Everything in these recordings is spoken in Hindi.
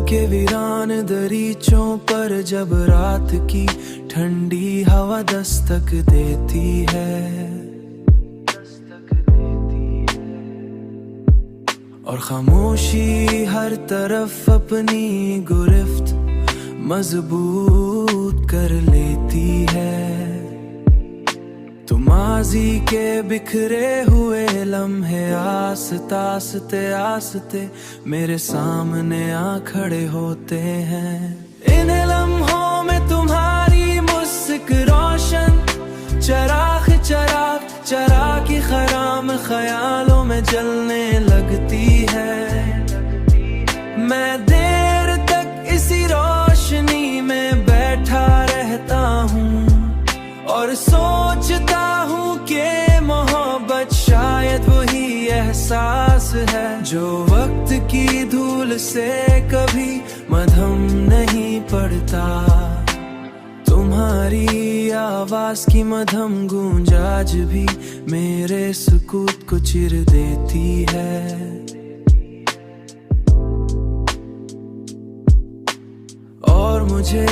के वीरान दरीचों पर जब रात की ठंडी हवा दस्तक देती है, और खामोशी हर तरफ अपनी गिरफ्त मजबूत कर लेती है। तो माजी के बिखरे हुए लम्हे आस्ते आस्ते आस्ते मेरे सामने आ खड़े होते हैं। इन लम्हों में तुम्हारी मुस्क रोशन चराग चराग चराग की खराम ख्यालों में जलने लगती है। मैं देर तक इसी रोशनी में बैठा रहता हूँ और सोचता हूँ कि मोहब्बत शायद वही एहसास है जो वक्त की धूल से कभी मद्धम नहीं पड़ता। तुम्हारी आवाज की मद्धम गूंज आज भी मेरे सुकूत को चिर देती है। और मुझे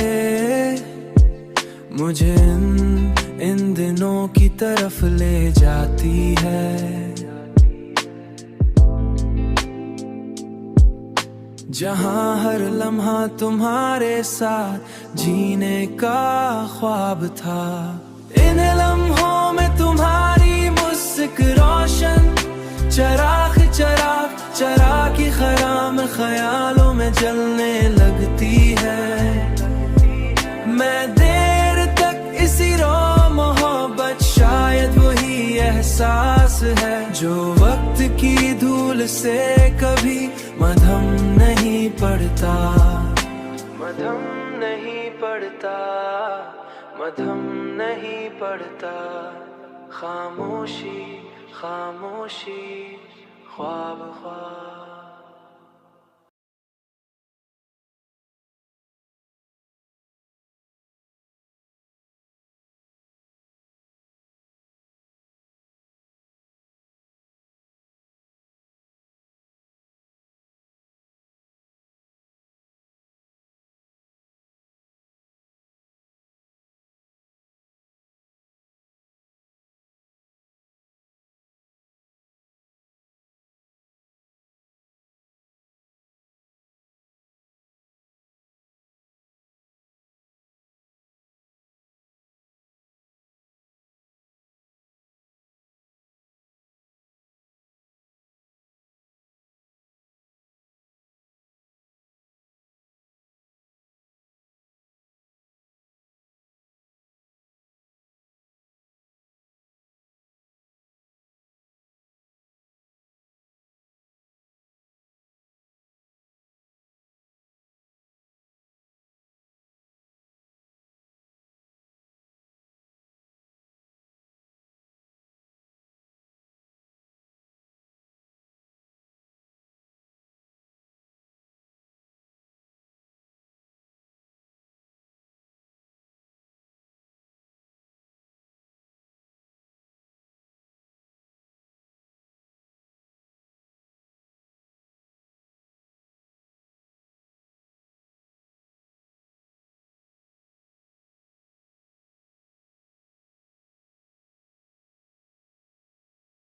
इन दिनों की तरफ ले जाती है जहां हर लम्हा तुम्हारे साथ जीने का ख्वाब था। इन लम्हों में तुम्हारी मुस्क रोशन चराग चराग चराग की खराम ख्यालों में जलने लगती है। मैं देर तक इसी मोहब्बत शायद वही एहसास है जो वक्त की धूल से कभी मद्धम नहीं पड़ता। मद्धम नहीं पड़ता, मद्धम नहीं पड़ता। खामोशी खामोशी ख्वाब ख्वाब।